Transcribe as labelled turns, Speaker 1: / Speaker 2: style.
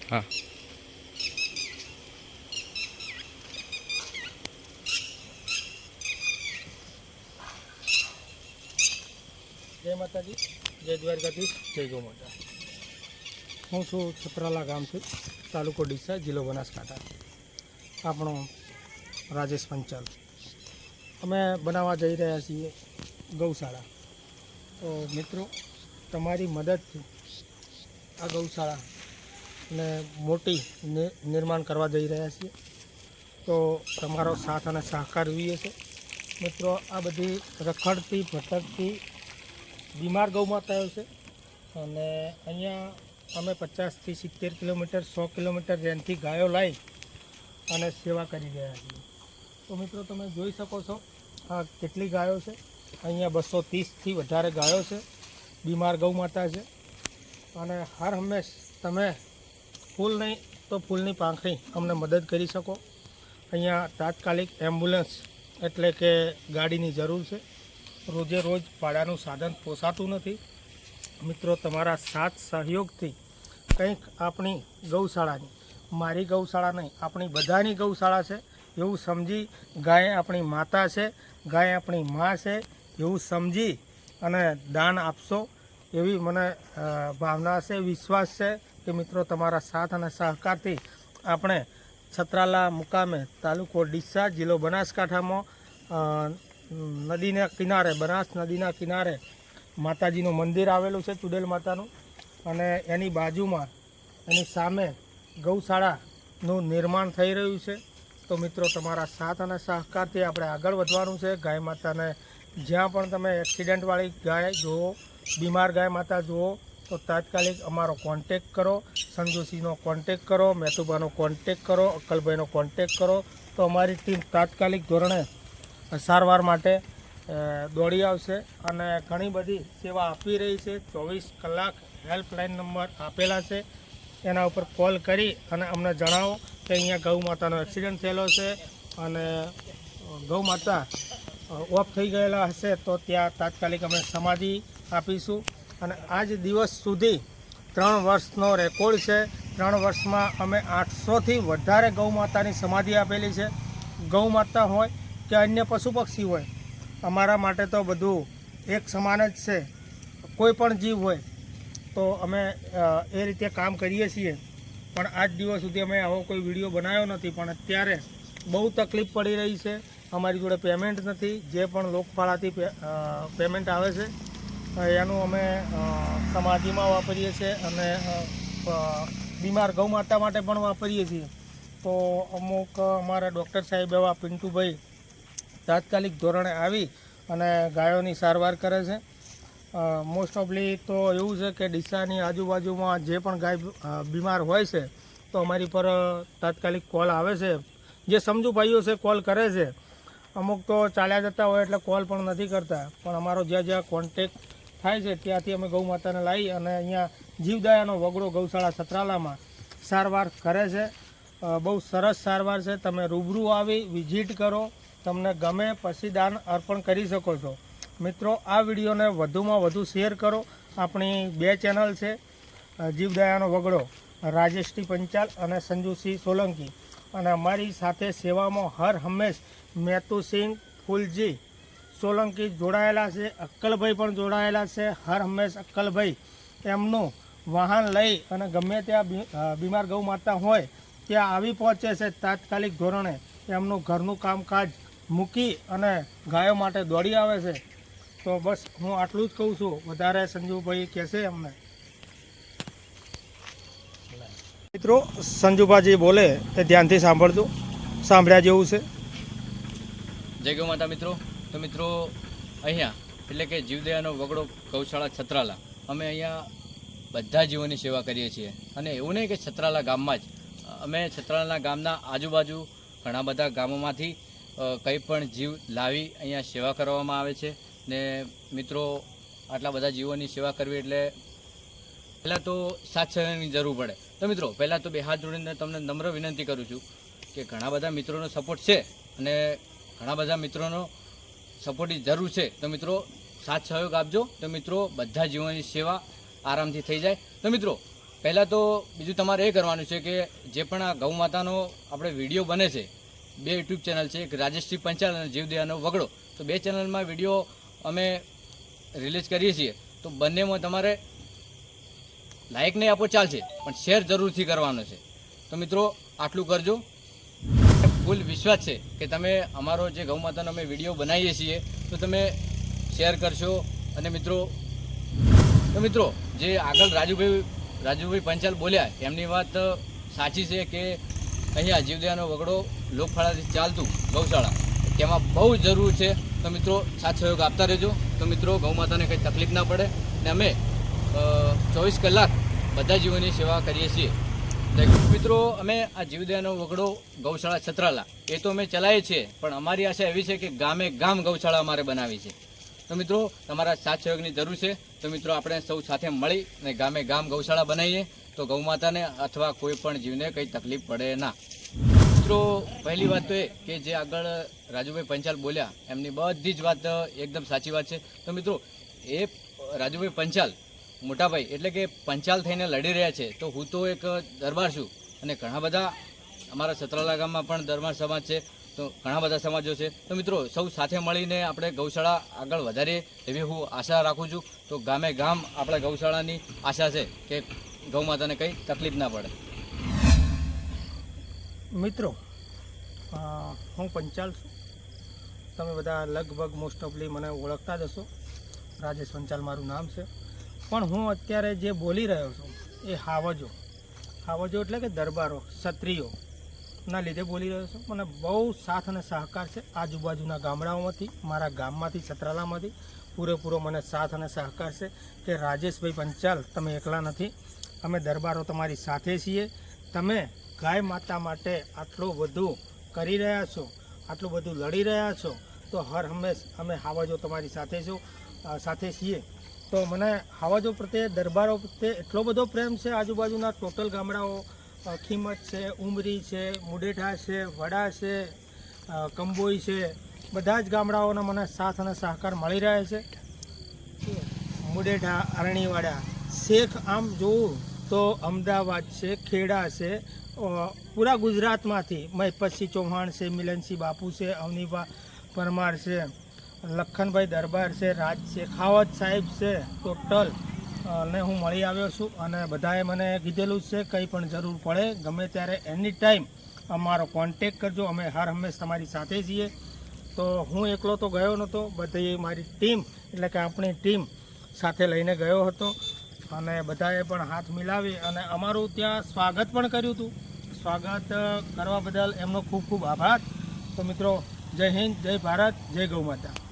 Speaker 1: हाँ
Speaker 2: जय माताजी, जय द्वारकाधीश, जय गौ माता। हूँ छूँ छत्राला गामथी, तालुको ડીસા, जिल्लो बनासकांठा। આપણો રાજેશ પંચાલ અમે બનાવવા જઈ રહ્યા છીએ ગૌશાળા। તો મિત્રો, તમારી મદદથી આ ગૌશાળાને મોટી નિર્માણ કરવા જઈ રહ્યા છીએ, તો તમારો સાથ અને સહકાર જોઈએ છે મિત્રો। આ બધી રખડતી ભટકતી બીમાર ગૌ માતાઓ છે અને અહીંયા અમે 50 થી 70 કિલોમીટર 100 કિલોમીટર રેન્જથી ગાયો લાવી અને સેવા કરી રહ્યા છીએ। તો મિત્રો, તમે જોઈ શકો છો આ કેટલી ગાયો છે। અહીંયા 230થી વધારે ગાયો છે, બીમાર ગૌ માતા છે। અને હર હંમેશ તમે ફૂલ નહીં તો ફૂલની પાંખડી અમને મદદ કરી શકો। અહીંયા તાત્કાલિક એમ્બ્યુલન્સ એટલે કે ગાડીની જરૂર છે। રોજે રોજ ભાડાનું સાધન પોસાતું નથી મિત્રો। તમારા સાથ સહયોગથી કંઈક આપણી ગૌશાળાની, મારી ગૌશાળા નહીં, આપણી બધાની ગૌશાળા છે એવું સમજી, ગાય આપણી માતા છે, ગાય આપણી માં છે એવું સમજી અને દાન આપશો એવી મને ભાવના છે, વિશ્વાસ છે કે મિત્રો તમારા સાથ અને સહકારથી આપણે છત્રાલા મુકામે, તાલુકો ડીસા, જિલ્લો બનાસકાંઠામાં નદીના કિનારે, બનાસ નદીના કિનારે માતાજીનું મંદિર આવેલું છે, ચુડેલ માતાનું, અને એની બાજુમાં, એની સામે ગૌશાળાનું નિર્માણ થઈ રહ્યું છે। તો મિત્રો, તમારા સાથ અને સહકારથી આપણે આગળ વધવાનું છે। ગાય માતાને જ્યાં પણ તમે એક્સિડન્ટવાળી ગાય જુઓ, બીમાર ગાય માતા જુઓ, તો તાત્કાલિક અમારો કોન્ટેક કરો, સંજોશીનો કોન્ટેક કરો, મેતુબાનો કોન્ટેક કરો, અક્કલભાઈનો કોન્ટેક કરો, તો અમારી ટીમ તાત્કાલિક ધોરણે સારવાર માટે દોડી આવશે અને ઘણી બધી સેવા આપી રહી છે। 24 કલાક હેલ્પલાઇન નંબર આપેલા છે, એના ઉપર કોલ કરી અને અમને જણાવો કે અહીંયા ગૌ માતાનો એક્સિડન્ટ થયેલો છે અને ગૌ માતા ઓફ થઈ ગયેલા હશે તો ત્યાં તાત્કાલિક અમે સમાધિ આપીશું। અને આજ દિવસ સુધી 3 વર્ષનો રેકોર્ડ છે। 3 વર્ષમાં અમે 800થી વધારે ગૌ માતાની સમાધિ આપેલી છે। ગૌ માતા હોય કે અન્ય પશુ પક્ષી હોય, અમારા માટે તો બધું એક સમાન જ છે। કોઈ પણ જીવ હોય તો અમે એ રીતે કામ કરીએ છીએ। પણ આજ દિવસ સુધી અમે આવો કોઈ વિડીયો બનાવ્યો નથી, પણ અત્યારે બહુ તકલીફ પડી રહી છે। અમારી જોડે પેમેન્ટ નથી, જે પણ લોકફાળાથી પેમેન્ટ આવે છે એનું અમે સમાધિમાં વાપરીએ છીએ અને બીમાર ગૌ માતા માટે પણ વાપરીએ છીએ। તો અમુક અમારા ડૉક્ટર સાહેબ એવા પિન્ટુભાઈ તાત્કાલિક ધોરણે આવી અને ગાયોની સારવાર કરે છે। મોસ્ટ ઓફલી તો એવું છે કે ડીસાની આજુબાજુમાં જે પણ ગાય બીમાર હોય છે તો અમારી પર તાત્કાલિક કોલ આવે છે। જે સમજુ ભાઈઓ છે કોલ કરે છે, અમુક તો ચાલ્યા જતા હોય એટલે કોલ પણ નથી કરતા, પણ અમારો જ્યાં જ્યાં કોન્ટેક થાય છે ત્યાંથી અમે ગૌ માતાને લાવી અને અહીંયા જીવદયાનો વગડો ગૌશાળા છત્રાલામાં સારવાર કરે છે। બહુ સરસ સારવાર છે। તમે રૂબરૂ આવી વિઝિટ કરો, તમને ગમે પછી દાન અર્પણ કરી શકો છો। મિત્રો, આ વિડીયોને વધુમાં વધુ શેર કરો। આપણી 2 ચેનલ છે, જીવદયાનો વગડો, રાજેશટી પંચાલ અને સંજુસિંહ સોલંકી, અને અમારી સાથે સેવામાં હર હંમેશ મેતુસિંહ ફૂલજી સોલંકી જોડાયેલા છે, અક્કલભાઈ પણ જોડાયેલા છે। હર હંમેશ અક્કલભાઈ એમનું વાહન લઈ અને ગમે ત્યાં બીમાર ગૌ માતા હોય ત્યાં આવી પહોંચે છે તાત્કાલિક ધોરણે, એમનું ઘરનું કામકાજ મૂકી અને ગાયો માટે દોડી આવે છે। તો બસ હું આટલું જ કહું છું, વધારે સંજુભાઈ કહેશે અમને। મિત્રો, સંજુભાજી બોલે એ ધ્યાનથી સાંભળજો, સાંભળ્યા જેવું છે।
Speaker 1: જય ગૌ માતા મિત્રો। તો મિત્રો, અહીંયા એટલે કે જીવદયાનો વગડો ગૌશાળા છત્રાલા, અમે અહીંયા બધા જીવોની સેવા કરીએ છીએ। અને એવું નહીં કે છત્રાલા ગામમાં જ, અમે છત્રાલા ગામના આજુબાજુ ઘણા બધા ગામોમાંથી કંઈ પણ જીવ લાવી અહીંયા સેવા કરવામાં આવે છે। ને મિત્રો, આટલા બધા જીવોની સેવા કરવી એટલે પહેલાં તો સાથ સહકારની જરૂર પડે। તો મિત્રો, પહેલાં તો 2 હાથ જોડીને તમને નમ્ર વિનંતી કરું છું કે ઘણા બધા મિત્રોનો સપોર્ટ છે અને ઘણા બધા મિત્રોનો સપોર્ટની જરૂર છે। તો મિત્રો, સાથ સહયોગ આપજો। તો મિત્રો, બધા જીવોની સેવા આરામથી થઈ જાય। તો મિત્રો, પહેલાં તો બીજું તમારે એ કરવાનું છે કે જે પણ આ ગૌ માતાનો આપણે વિડીયો બને છે, 2 યુટ્યુબ ચેનલ છે, એક રાજેશજી પંચાલ અને જીવદયાનો વગડો, તો 2 ચેનલમાં વિડીયો અમે રિલીઝ કરીએ છીએ. તો બંનેમાં તમારે લાઇક નહીં આપો ચાલશે, પણ શેર જરૂરથી કરવાનો છે. તો મિત્રો આટલું કરજો. ફૂલ વિશ્વાસ છે કે તમે અમારો જે ગૌ માતાનો અમે વિડીયો બનાવીએ છીએ તો તમે શેર કરશો. અને મિત્રો જે આગળ રાજુભાઈ પંચાલ બોલ્યા એમની વાત સાચી છે કે અહીંયા જીવદયાનો વગડો લોકફાળાથી ચાલતું ગૌશાળા તેમાં બહુ જરૂર છે. તો મિત્રો સાથ સહયોગ આપતા રહેજો. તો મિત્રો ગૌ માતાને કંઈ તકલીફ ના પડે ને અમે 24 કલાક બધા જીવોની સેવા કરીએ છીએ. મિત્રો અમે આ જીવદયાનો વગડો ગૌશાળા છત્રાલા એ તો અમે ચલાવીએ છીએ, પણ અમારી આશા એવી છે કે ગામે ગામ ગૌશાળા અમારે બનાવી છે. તો મિત્રો તમારા સાથ સહયોગની જરૂર છે. તો મિત્રો આપણે સૌ સાથે મળી અને ગામે ગામ ગૌશાળા બનાવીએ તો ગૌ માતાને અથવા કોઈ પણ જીવને કંઈ તકલીફ પડે ના. મિત્રો પહેલી વાત તો એ કે જે આગળ રાજુભાઈ પંચાલ બોલ્યા એમની બધી જ વાત એકદમ સાચી વાત છે. તો મિત્રો એ રાજુભાઈ પંચાલ મોટાભાઈ એટલે કે પંચાલ થઈને લડી રહ્યા છે. તો હું તો એક દરબાર છું અને ઘણા બધા અમારા છત્રાલા ગામમાં પણ દરબાર સમાજ છે, તો ઘણા બધા સમાજો છે. તો મિત્રો સૌ સાથે મળીને આપણે ગૌશાળા આગળ વધારીએ એવી હું આશા રાખું છું. તો ગામે ગામ આપણા ગૌશાળાની આશા છે કે ગૌ માતાને કંઈ તકલીફ ના પડે.
Speaker 2: મિત્રો હું પંચાલ છું. તમે બધા લગભગ મોસ્ટ ઓફલી મને ઓળખતા જ હશો. રાજેશ પંચાલ મારું નામ છે. પણ હું અત્યારે જે બોલી રહ્યો છું એ હાવજો એટલે કે દરબારો, ક્ષત્રિયો ના લીધે બોલી રહ્યો છું. મને બહુ સાથ અને સહકાર છે આજુબાજુના ગામડાઓમાંથી, મારા ગામમાંથી, છત્રાલામાંથી પૂરેપૂરો મને સાથ અને સહકાર છે કે રાજેશભાઈ પંચાલ તમે એકલા નથી, અમે દરબારો તમારી સાથે છીએ. તમે ગાય માતા માટે આટલું બધું કરી રહ્યા છો, આટલું બધું લડી રહ્યા છો, તો હર હંમેશ અમે હાવજો તમારી સાથે છીએ. તો મને હાવજો પ્રત્યે, દરબારો પ્રત્યે એટલો બધો પ્રેમ છે. આજુબાજુના ટોટલ ગામડાઓ ખીમત છે, ઉમરી છે, મુડેઠા છે, વડા છે, કંબોઈ છે, બધા જ ગામડાઓના મને સાથ અને સહકાર મળી રહ્યા છે. મુડેઠા, અરણીવાડા, શેખ આમ જોઉં તો અમદાવાદ છે, ખેડા છે, પૂરા ગુજરાતમાંથી મહિપતસિંહ ચૌહાણ છે, મિલનસિંહ બાપુ છે, અવનીભા પરમાર છે, લખનભાઈ દરબાર છે, રાજ શેખાવત સાહેબ છે, ટોટલ ને હું મળી આવ્યો છું. અને બધાએ મને કીધેલું છે કંઈ પણ જરૂર પડે ગમે ત્યારે એની ટાઈમ અમારો કોન્ટેક કરજો, અમે હર હંમેશ તમારી સાથે છીએ. તો હું એકલો તો ગયો નહોતો, બધી મારી ટીમ એટલે કે આપણી ટીમ સાથે લઈને ગયો હતો અને બધાએ પણ હાથ મિલાવી અને અમારું ત્યાં સ્વાગત પણ કર્યું હતું. સ્વાગત કરવા બદલ એમનો ખૂબ ખૂબ આભાર. તો મિત્રો જય હિન્દ, જય ભારત, જય ગૌ માતા.